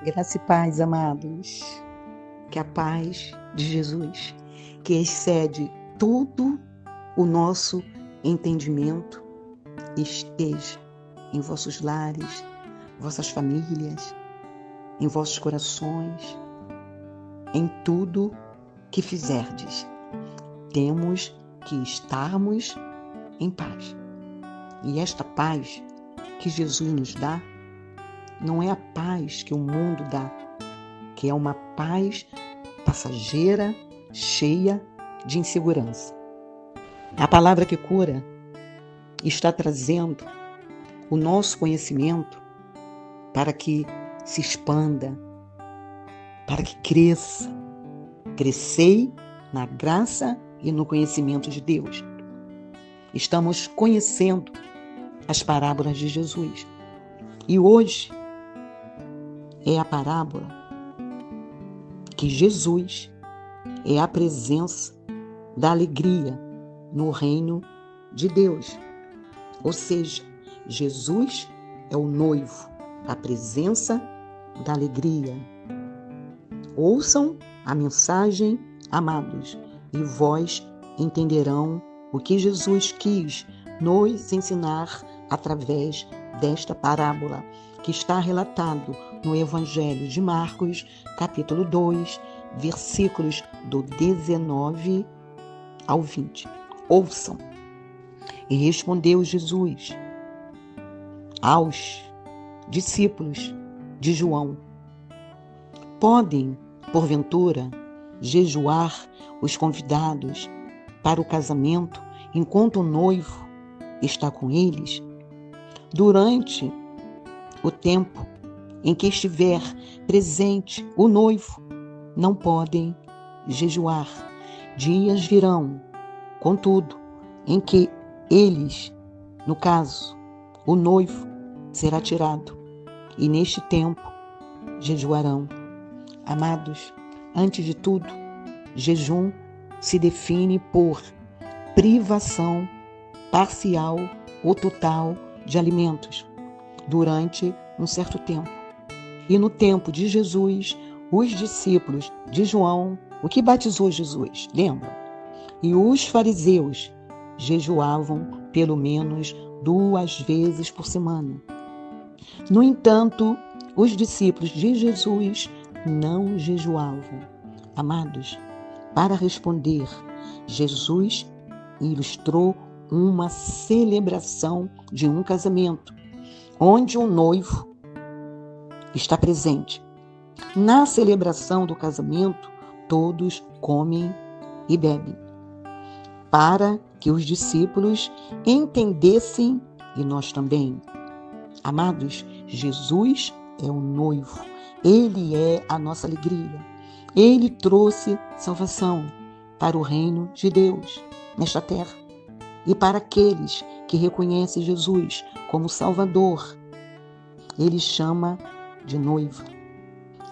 Graça e paz, amados. Que a paz de Jesus, que excede todo o nosso entendimento, esteja em vossos lares, vossas famílias, em vossos corações, em tudo que fizerdes. Temos que estarmos em paz. E esta paz que Jesus nos dá não é a paz que o mundo dá, que é uma paz passageira, cheia de insegurança. A palavra que cura está trazendo o nosso conhecimento para que se expanda, para que cresça. Crescei na graça e no conhecimento de Deus. Estamos conhecendo as parábolas de Jesus. E hoje é a parábola que Jesus é a presença da alegria no reino de Deus. Ou seja, Jesus é o noivo, a presença da alegria. Ouçam a mensagem, amados, e vós entenderão o que Jesus quis nos ensinar através desta parábola, que está relatado no Evangelho de Marcos, capítulo 2, versículos do 19 ao 20. Ouçam. E respondeu Jesus aos discípulos de João: podem, porventura, jejuar os convidados para o casamento enquanto o noivo está com eles? Durante o tempo em que estiver presente o noivo, não podem jejuar. Dias virão, contudo, em que eles, no caso, o noivo, será tirado, e neste tempo jejuarão. Amados, antes de tudo, jejum se define por privação parcial ou total de alimentos durante um certo tempo. E no tempo de Jesus, os discípulos de João, o que batizou Jesus, lembra? E os fariseus jejuavam pelo menos 2 vezes por semana. No entanto, os discípulos de Jesus não jejuavam. Amados, para responder, Jesus ilustrou uma celebração de um casamento, onde o noivo está presente. Na celebração do casamento, todos comem e bebem, para que os discípulos entendessem, e nós também. Amados, Jesus é o noivo, Ele é a nossa alegria. Ele trouxe salvação para o reino de Deus nesta terra. E para aqueles que reconhecem Jesus como Salvador, Ele chama de noiva.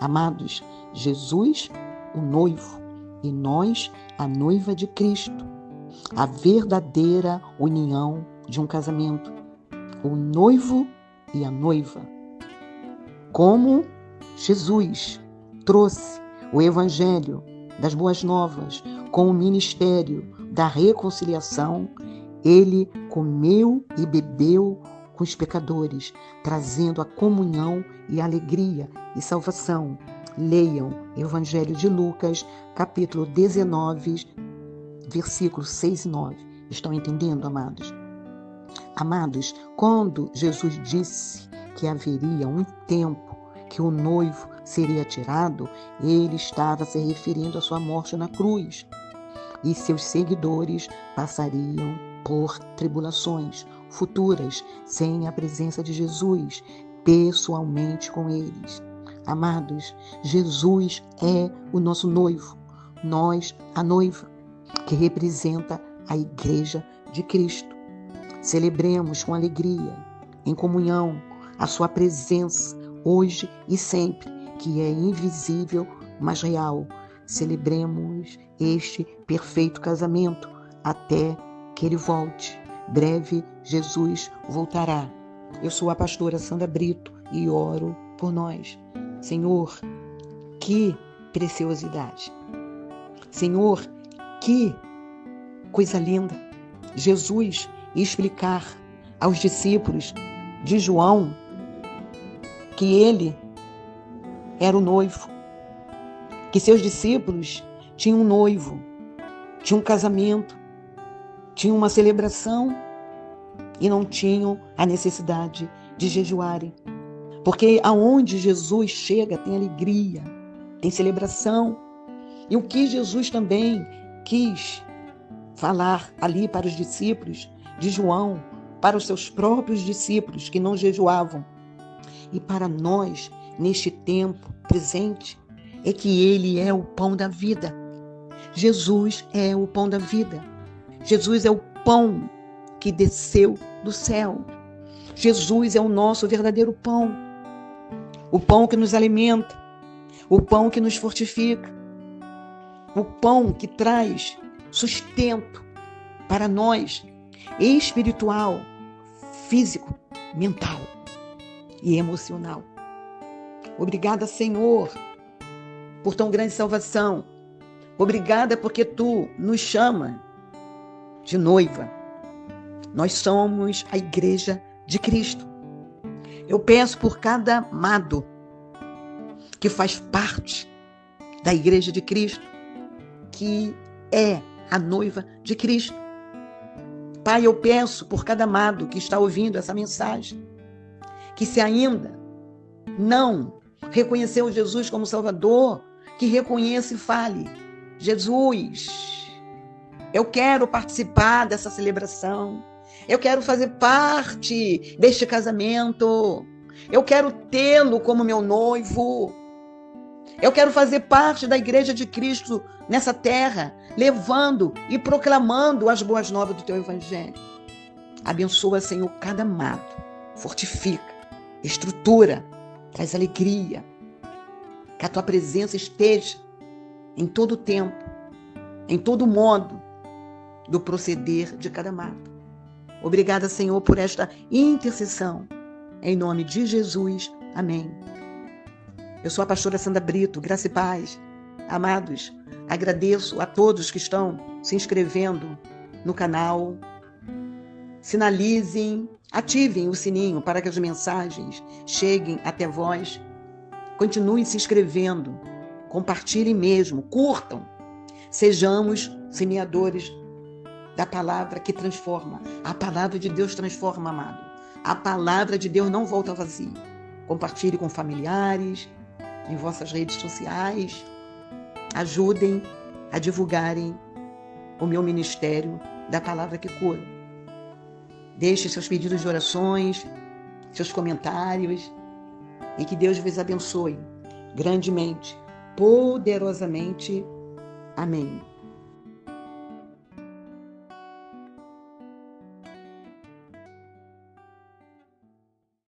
Amados, Jesus, o noivo, e nós, a noiva de Cristo. A verdadeira união de um casamento. O noivo e a noiva. Como Jesus trouxe o Evangelho das Boas Novas com o ministério da reconciliação, Ele comeu e bebeu com os pecadores, trazendo a comunhão e alegria e salvação. Leiam Evangelho de Lucas, capítulo 19, versículos 6 e 9. Estão entendendo, amados? Amados, quando Jesus disse que haveria um tempo que o noivo seria tirado, Ele estava se referindo à sua morte na cruz. E seus seguidores passariam por tribulações futuras, sem a presença de Jesus, pessoalmente com eles. Amados, Jesus é o nosso noivo, nós a noiva, que representa a Igreja de Cristo. Celebremos com alegria, em comunhão, a sua presença, hoje e sempre, que é invisível, mas real. Celebremos este perfeito casamento até que Ele volte. Breve, Jesus voltará. Eu sou a pastora Sandra Brito e oro por nós. Senhor, que preciosidade. Senhor, que coisa linda. Jesus explicar aos discípulos de João que ele era o noivo, que seus discípulos tinham um noivo, tinham um casamento, tinham uma celebração e não tinham a necessidade de jejuarem. Porque aonde Jesus chega tem alegria, tem celebração. E o que Jesus também quis falar ali para os discípulos de João, para os seus próprios discípulos que não jejuavam, e para nós, neste tempo presente, é que Ele é o pão da vida. Jesus é o pão da vida. Jesus é o pão que desceu do céu. Jesus é o nosso verdadeiro pão. O pão que nos alimenta, o pão que nos fortifica, o pão que traz sustento para nós, espiritual, físico, mental e emocional. Obrigada, Senhor, por tão grande salvação. Obrigada porque Tu nos chama de noiva. Nós somos a igreja de Cristo. Eu peço por cada amado que faz parte da igreja de Cristo, que é a noiva de Cristo. Pai, eu peço por cada amado que está ouvindo essa mensagem, que se ainda não reconheceu Jesus como Salvador, que reconheça e fale: Jesus, eu quero participar dessa celebração. Eu quero fazer parte deste casamento. Eu quero tê-lo como meu noivo. Eu quero fazer parte da igreja de Cristo nessa terra, levando e proclamando as boas novas do Teu Evangelho. Abençoa, Senhor, cada amado. Fortifica, estrutura, traz alegria. Que a Tua presença esteja em todo o tempo, em todo modo do proceder de cada amado. Obrigada, Senhor, por esta intercessão. Em nome de Jesus. Amém. Eu sou a pastora Sandra Brito, graça e paz. Amados, agradeço a todos que estão se inscrevendo no canal. Sinalizem, ativem o sininho para que as mensagens cheguem até vós. Continuem se inscrevendo, compartilhem mesmo, curtam. Sejamos semeadores da palavra que transforma. A palavra de Deus transforma, amado. A palavra de Deus não volta vazia. Compartilhe com familiares, em vossas redes sociais. Ajudem a divulgarem o meu ministério da palavra que cura. Deixe seus pedidos de orações, seus comentários, e que Deus vos abençoe grandemente, poderosamente. Amém.